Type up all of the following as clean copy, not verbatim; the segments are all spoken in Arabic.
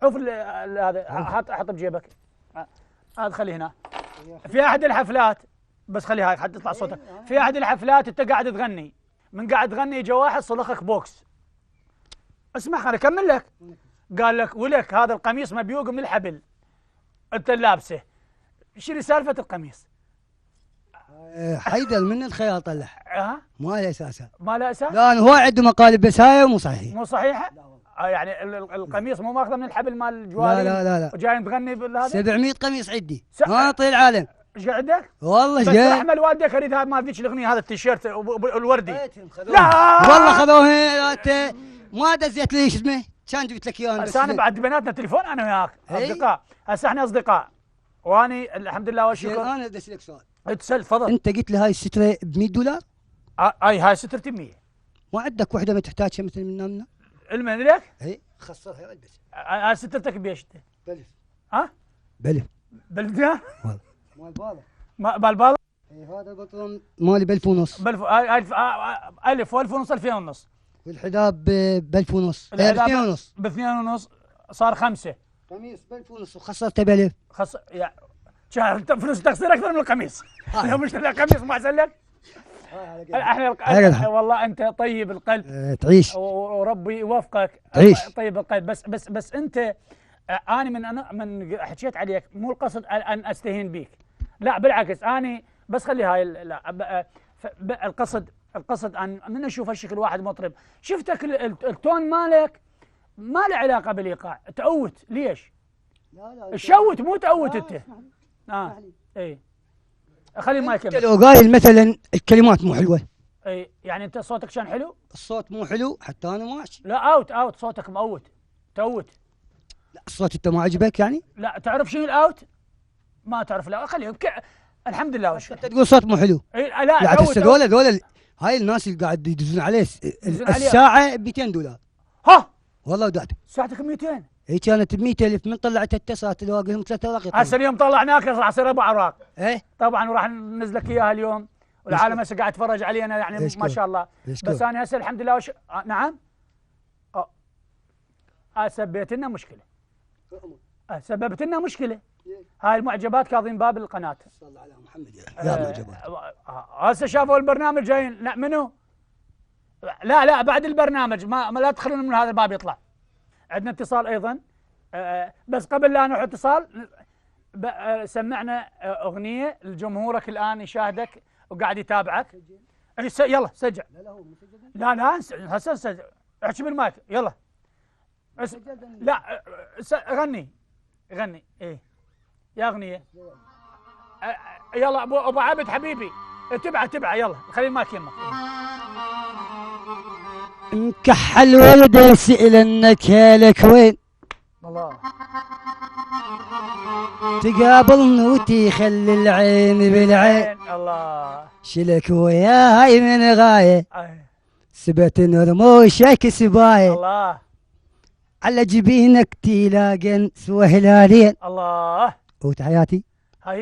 شوف هذا حط بجيبك. هذا خليه هنا. في احد الحفلات، بس خليه هاي حتى يطلع صوتك. في احد الحفلات انت قاعد تغني، من قاعد تغني اجى واحد صلخك بوكس. اسمع خليني اكمل لك. قال لك ولك هذا القميص مبيوق من الحبل انت لابسه، شنو سالفه القميص؟ حيدر من الخيال طلع. ما له اساس. ما له اساس؟ لا هو عنده مقالب بس هاي مو صحيحه. مو صحيحه؟ يعني القميص مو ماخذه من الحبل مال الجواري؟ لا وجاي تغني بالهذا؟ 700 قميص عندي ما طيل العالم. ايش عندك؟ والله بس احمل والدك اريد هذا ما ذيك الاغنيه، هذا التيشيرت الوردي. لا والله خذوه. ما دزيت لي اسمه كان جبت لك اياه. بس انا بعد بيناتنا تليفون انا وياك اصدقاء. هسه احنا اصدقاء واني الحمد لله والشكر. انا ادش لك سؤال. تسال تفضل. انت قلت لي هاي الستره ب 100 دولار؟ هاي سترتي ب 100. ما عندك وحده ما تحتاجها مثل منا؟ المن لك؟ اي خسرها البس. هاي سترتك بيش؟ بلف. ها؟ بلف. بلف والله مال باله. بالباله؟ اي هذا البنطلون مالي ب 1000 ونص. هاي 1000 و1000 ونص 2000 ونص. والحذاء ب 1000 ونص. ب 2 ونص. ب 2 ونص صار 5. قميص ب 1000 ونص وخسرته ب 1000. يا انت فلوس تخسر اكثر من القميص. لو مش القميص ما احسن لك. احنا والله انت طيب القلب. تعيش وربي يوفقك. تعيش طيب القلب. بس انت انا من حكيت عليك مو القصد ان استهين بيك، لا بالعكس. اني بس خلي هاي لا القصد ان من اشوف هالشكل واحد مطرب شفتك التون مالك ما له علاقه بالايقاع. تأوت ليش؟ لا الشوت مو تأوت انت. اي خلي ما يكمل. لو قايل مثلا الكلمات مو حلوه. اي يعني انت صوتك كان حلو؟ الصوت مو حلو حتى انا ماشي. لا اوت صوتك مأوت. تأوت. لا الصوت انت ما عجبك يعني؟ لا تعرف شنو الاوت؟ ما تعرف. لا خليه الحمد لله وش انت تقول صوت مو حلو. لا لا ذول هاي الناس اللي قاعد يدزون عليه الساعه ب 200 دولار. ها والله ودعتك ساعتك 200. هي كانت ب 100,000 من طلعت اتصلت الواقع لهم 3 اوراق. هسه اليوم طلعناك راح يصير 4 اوراق. ايه طبعا وراح ننزل لك اياها اليوم والعالم هسه قاعد يتفرج علينا يعني ما شاء الله. بس انا هسه الحمد لله نعم. سبيت لنا مشكله. سببت لنا مشكله. هاي المعجبات كاظم باب القناه. صلى على محمد يا معجبات. هسه شافوا البرنامج جايين. لا منو؟ لا بعد البرنامج ما لا تدخلون من هذا الباب يطلع. عندنا اتصال ايضا. بس قبل لا نروح اتصال سمعنا اغنيه لجمهورك الان يشاهدك وقاعد يتابعك. يلا سجل. لا هسه سجل. احكي بالمايك يلا. لا غني ايه يا اغنيه. يلا ابو عابد حبيبي تبع يلا خلي المايك يمك. مكحل ولد سئلنك هالك وين الله تقابلني وتخلي العين بالعين الله شلك وياي من غايه سبت رموشك سبايه الله على جبينك تلاقين سوى هلالين الله وتحياتي هاي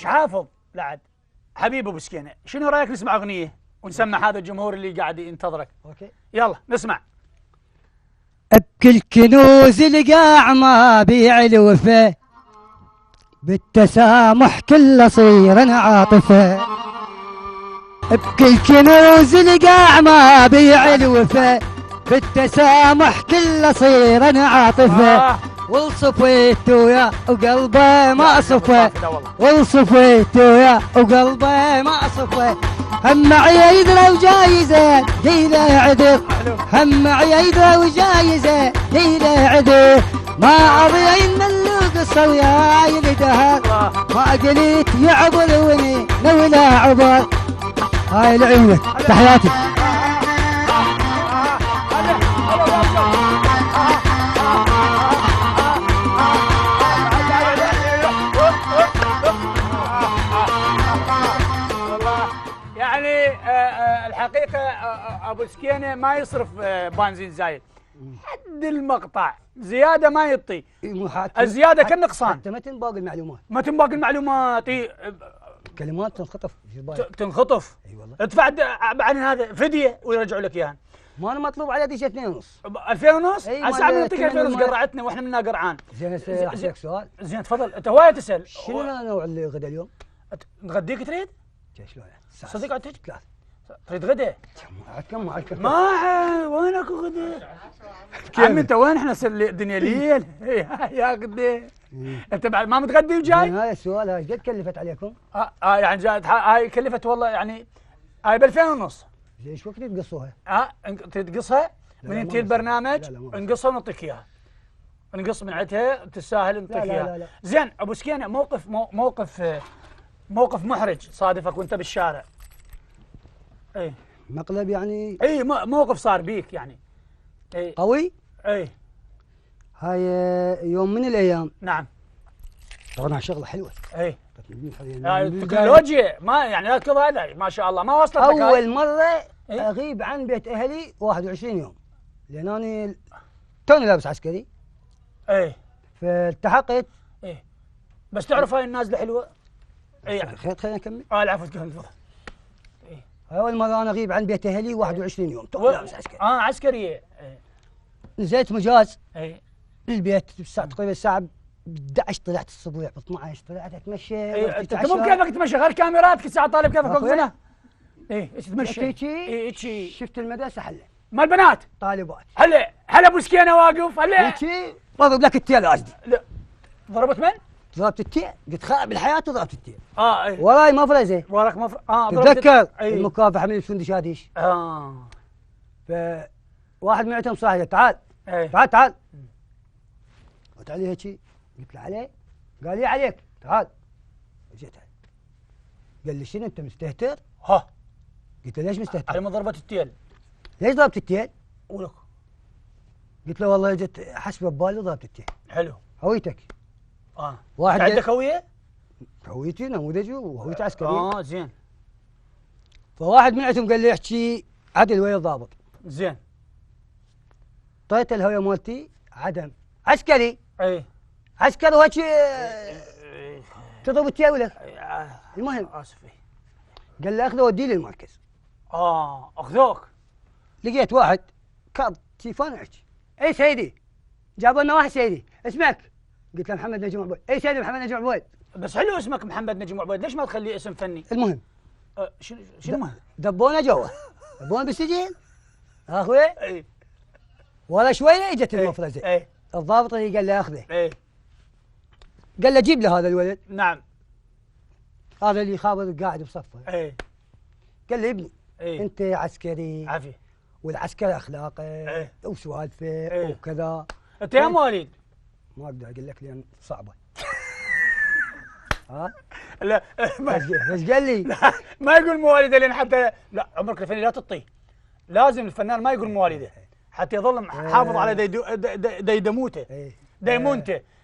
حافظ لعد حبيبي ابو سكينه، شنو رايك نسمع اغنيه ونسمع هذا الجمهور اللي قاعد ينتظرك؟ اوكي يلا نسمع. ابكي الكنوز القاع ما بيع الوفا بالتسامح كل صير عاطفه ابكي الكنوز القاع ما بيع الوفا بالتسامح كل صير عاطفه والصفيت ويا وقلبه ما صفى والصفيت ويا وقلبه ما صفى هم معي يدرى وجايزه قيله عدل هم معي يدرى وجايزه قيله عدل ما ابي ان اللقصه وياي الدهر ما قلت يعبر وني ولا عبر هاي لعيونك تحياتي. يعني الحقيقه ابو سكينه ما يصرف بنزين زايد، حد المقطع، زياده ما يطي، مو حتى الزياده كالنقصان، حتى متن باقي المعلومات، متن باقي المعلومات. كلمات تنخطف تنخطف. اي والله. ادفع عن هذا فديه ويرجعوا لك اياها. ما انا مطلوب على ديش 2 ونص. 2000 ونص؟ أي هسه عم نعطيك 2000 ونص، قرعتنا واحنا منا قرعان. زين هسه اسالك سؤال. زين تفضل، انت هوايه تسال. شنو نوع الغداء اليوم؟ نغديك تريد؟ شلون يعني؟ صدق عاد تجي؟ ثلاث. تريد غدا؟ كم ما وين اكو غدا؟ عمي انت وين؟ احنا الدنيا ليل يا غدا. انت بعد ما متغدي وجاي؟ هذا السؤال هاي قد كلفت عليكم؟ يعني جات هاي كلفت والله، يعني هاي ب 2000 ونص. زين ايش وقت تقصوها؟ تقصها من ينتهي البرنامج، نقصها ونعطيك اياها. نقص من عندها تستاهل نعطيك اياها. لا. زين ابو سكينه، موقف محرج صادفك وانت بالشارع. اي مقلب يعني؟ اي موقف صار بيك يعني. اي قوي؟ اي هاي يوم من الايام. نعم. طبعا شغله حلوه. اي التكنولوجيا ما يعني لا تكذب، هذا ما شاء الله ما وصلت لك. اول مره اغيب عن بيت اهلي 21 يوم، لان انا توني لابس عسكري. اي فالتحقت. اي بس تعرف هاي النازله حلوه. اي يعني خلينا نكمل. العفو تكمل. اول مره انا اغيب عن بيت اهلي 21 يوم توني لابس عسكري. عسكريه. نزلت مجاز. اي البيت الساعه تقريبا الساعه 11 طلعت الصبح، ب 12 طلعت اتمشى. انت مو بكيفك تتمشى، غير كاميراتك الساعه طالب كيفك وقفنا. ايش تتمشى؟ اي شفت المدرسه حله مال بنات طالبات. هلا ابو سكينه واقف هلا. هيجي ضرب لك التيل قصدي. لا ضربت من؟ ضربت التيل، قلت خرب الحياه وضربت التيل. اي وراي مفرزه. وراك تتذكر المكافحه من الفندشاديش. فواحد من عندهم صاحي تعال. تعال قلت عليه هيك، قلت له عليه، قال لي عليك تعال. جيت قال لي شنو انت مستهتر؟ قلت له ليش مستهتر؟ على ما ضربت التيل. ليش ضربت التيل؟ ولك قلت له والله جت حسبه ببالي وضربت التيل. حلو. هويتك؟ واحد عندك هويه؟ هويتي نموذجي وهويتي عسكريه. زين. فواحد من عندهم قال لي احكي عدل ويا الضابط. زين. طيت الهويه مالتي عدم عسكري. اي عسكري وهيك تضرب التيل ولا؟ المهم اسف. قال لي اخذه وديه لي المركز. اخذوك. لقيت واحد كارت تليفون يحكي. اي سيدي، جابوا لنا واحد سيدي، اسمك؟ قلت له محمد نجم عبيد. اي سيدي محمد نجم عبيد. بس حلو اسمك محمد نجم عبيد، ليش ما تخليه اسم فني؟ المهم شنو المهم؟ دبونا جوا، دبونا بالسجن اخوي. ولا شويه اجت المفرزه. الضابط اللي قال له اخذه. قال له جيب له هذا الولد. نعم. هذا اللي خابر قاعد بصفه. قال له ابني انت عسكري. عافيه. والعسكري اخلاقه وسوالفه وكذا. انت يا مواليد؟ ما اقدر اقول لك لان صعبه. لا بس قال لي لا ما يقول مواليده، لان حتى لا عمرك الفني لا تطيه، لازم الفنان ما يقول مواليده حتى يظل حافظ على ديدموته.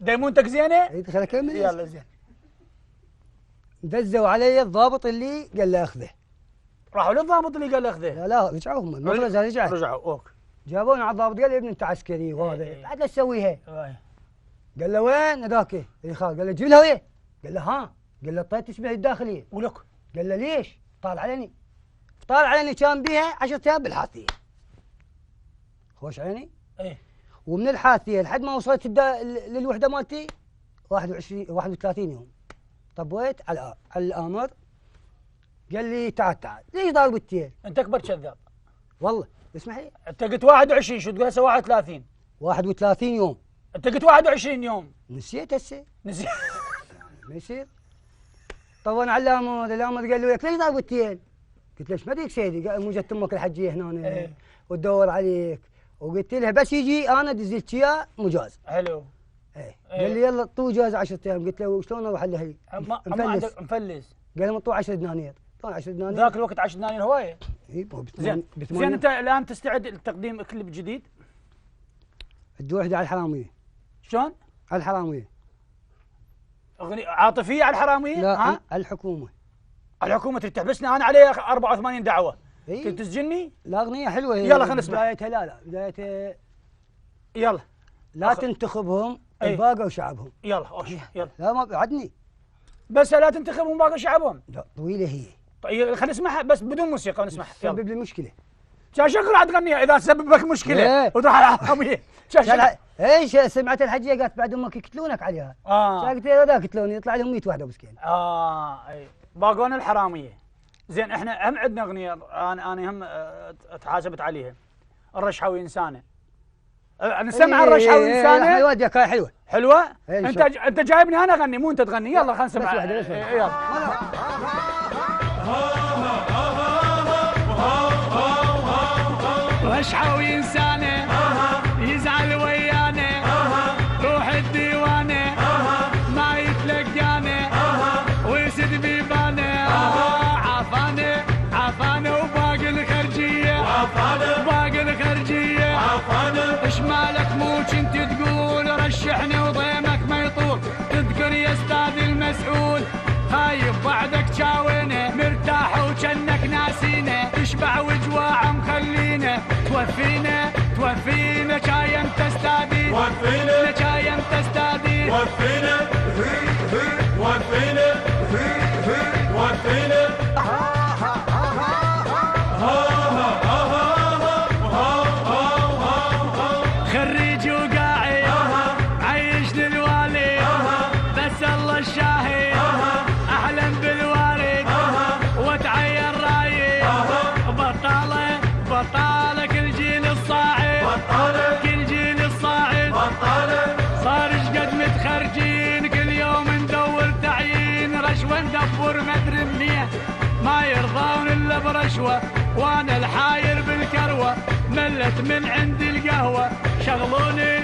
ديمونتك زينه. خليني اكمل. يلا زين. دزوا علي الضابط اللي قال له اخذه. راحوا للضابط اللي قال له اخذه؟ لا رجعوا هم المفرزه رجعوا اوكي. جابونا على الضابط قال لي ابني انت عسكري وهذا بعد لا تسويها. قال له وين هذاك اللي خال؟ قال له جيب الهويه. قال له ها. قال له طيب تشبه الداخليه. ولك؟ قال له ليش؟ طال عليني كان بيها 10 ايام بالحاثيه. خوش عيني؟ ومن الحاثيه لحد ما وصلت للوحده مالتي 31 يوم. طبيت على الامر. قال لي تعال ليش ضارب التيل؟ انت اكبر كذاب والله. اسمح لي، انت قلت 21 شو تقول هسه 31؟ 31 يوم. انت قلت 21 يوم. نسيت هسه. نسيت. ما يصير. طبعا على الامر قال له ليش ضارب التيل؟ قلت له ايش بديك سيدي؟ قال مو جت امك الحجيه هنا وتدور عليك. وقلت لها بس يجي انا دزلت اياه مجاز. حلو. قال لي يلا طو جاز 10 ايام. قلت له شلون اروح لاهلي؟ مفلس. قال لي طو 10 دنانير. طو 10 دنانير. ذاك الوقت 10 دنانير هوايه. زين انت الان تستعد لتقديم كليب جديد؟ الوحده على الحراميه. شلون؟ على الحراميه. اغنيه عاطفيه على الحراميه؟ لا على الحكومه. الحكومه تريد تحبسنا؟ انا علي 84 دعوه. تريد تسجني؟ لا اغنيه حلوه هي. يلا خلينا نسمع. بدايتها لا بدايتها يلا لا تنتخبهم الباقة وشعبهم. يلا يلا. لا ما بعدني. بس لا تنتخبهم باقي شعبهم. لا طويلة هي. طيب خلينا نسمعها بس بدون موسيقى نسمعها. تسبب لي مشكلة. شكله راح تغنيها اذا سبب لك مشكلة وتروح على الحرامية. ايش سمعت الحجية قالت بعد امك يقتلونك عليها. قلت هذا قتلوني يطلع لهم 100 واحدة مسكين. اي باقون الحرامية. زين احنا هم عندنا اغنية انا هم تحاسبت عليها. الرشحوي انسانة. نسمع الرشحوي انسانة. احنا وديك هاي حلوة. حلوة؟ انت جايبني انا اغني مو انت تغني. يلا خلينا نسمع. يلا. رشحوي انسانه يزعل ويانا روح الديوانه ما يتلقانا ويسد بيبانه عفانه وباقي الخرجيه باقي الخرجيه ايش مالك مو كنت تقول رشحني وضيمك ما يطول تذكر يا استاذ المسؤول خايف بعدك شاوينا مرتاح وجنك ناسينا اشبع وجواع مخلينا توفينا شايم تستادي توفينا شايم تستادي توفينا خريج وقاعد عيش للوالي بس الله الشاهد احلم بالوالد وتعين رايد بطالة كل جيل الصاعد كل جيل الصاعد صار شقد متخرجين كل يوم ندور تعيين رشوة ندبر مدري منين ما يرضون الا برشوة وانا الحاير بالكروة ملت من عندي القهوة شغلوني